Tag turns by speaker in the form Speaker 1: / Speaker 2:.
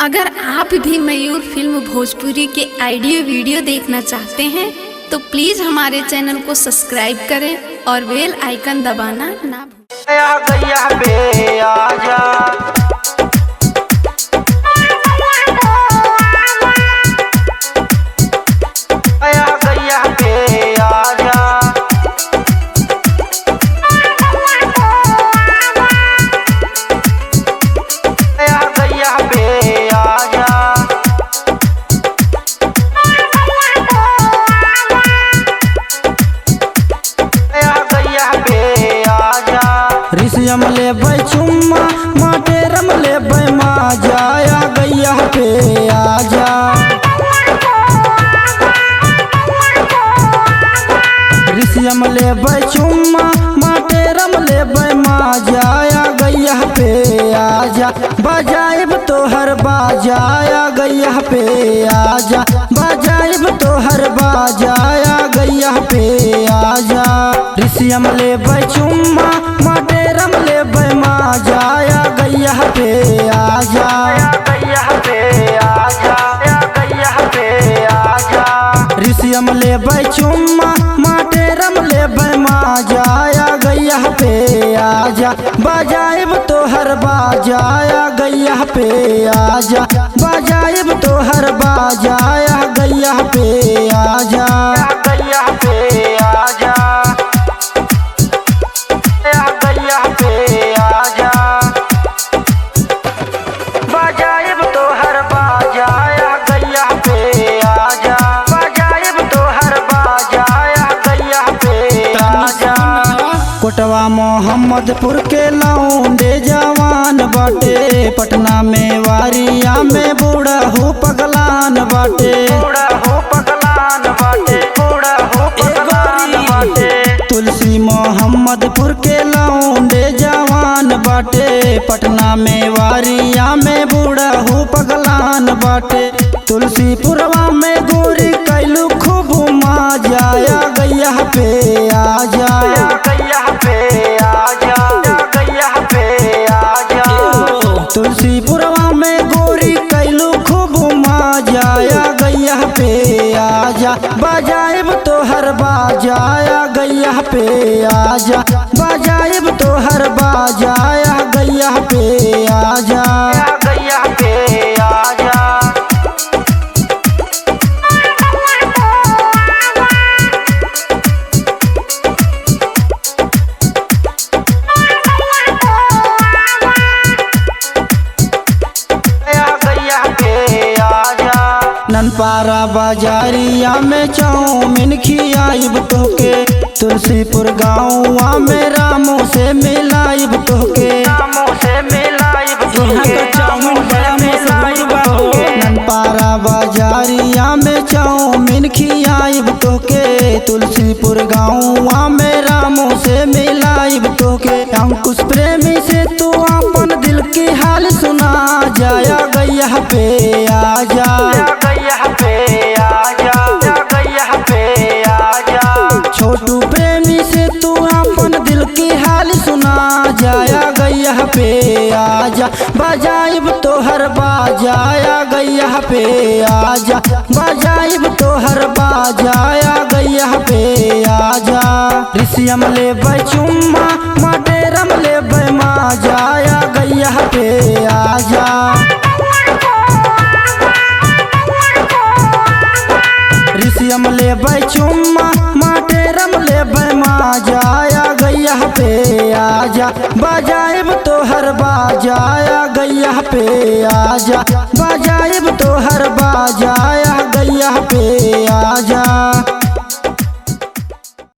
Speaker 1: अगर आप भी मयूर फिल्म भोजपुरी के ऑडियो वीडियो देखना चाहते हैं तो प्लीज हमारे चैनल को सब्सक्राइब करें और बेल आइकन दबाना ना
Speaker 2: ऋषियम ले चुम्मा माटे रम ले माजा आ गैया पे आजा। ऋषियम ले चुम्मा माटे रम ले माजा आ गैया पे आजा। बजाइब तोहर बाजा आ गैया पे आजा। बजाइब तोहर बाजा आ गैया पे आजा। ऋषियम ले चुम्मा माटे रम ले माजा आ गैया पे आजा। गैया पे आजा गैया पे आजा। ऋषियम ले चुम्मा माटे रम ले माजा आ गैया पे आजा। बजाइब तोहर बाजा आ गैया पे आजा। बजाइब तोहर बाजा आ गैया पे आजा। गैया पे आजा गैया पे आजा। बजाइब तोहर बाजा आ गैया पे आजा। बजाइब तोहर बाजा आ गैया पे आजा। कोटवा मोहम्मदपुर के लौंडे जवान बाटे। पटना में वारिया में बूढ़ा हो पगलान बाटे। बूढ़ा हो पगलान बाटे। बूढ़ा हो पगलान बाटे। तुलसी मोहम्मदपुर के लौंडे जवान बाटे। पटना में वारिया में बूढ़ा हो पगलान बाटे। तुलसीपुरवा में गोरी कैलू खूब माजा आ गैया पे आजा। गैया पे आजा गैया पे आजा। तुलसीपुरवा में गोरी कैलू खूब माजा आ गैया पे आजा। बजाइब तोहर बाजा आ गैया पे आजा। बजाइब तोहर बाजा आ गैया पे आजा। गैया पे आजा। ननपारा बाजारिया में चाउमीन खियाइब तोके। तुलसीपुर गाँवा में रामू से मिलाइब तोके। रामू से मिलाइब तोके। ननपारा बाजारिया में चाउमीन खियाइब तोके। तुलसीपुर गाँवा में रामू से मिलाइब तोके। अंकुश प्रेमी से तू अपन दिल की हाल सुना जाया गैया पे आजा। गैया पे आजा गैया पे आजा। छोटू प्रेमी से तू अपन दिल की हाल सुना जाया गैया पे आजा। बजाइब तोहर बाजा आ गैया पे आजा। बजाइब तोहर बाजा आ गैया पे आजा। ऋषियम ले चुम्मा माटे रम ले माजा आ गैया पे आजा। ऋषियम ले चुम्मा माटे रम ले माजा आ गैया पे आजा। बजाइब तोहर बाजा आ गैया पे आजा। बजाइब तोहर बाजा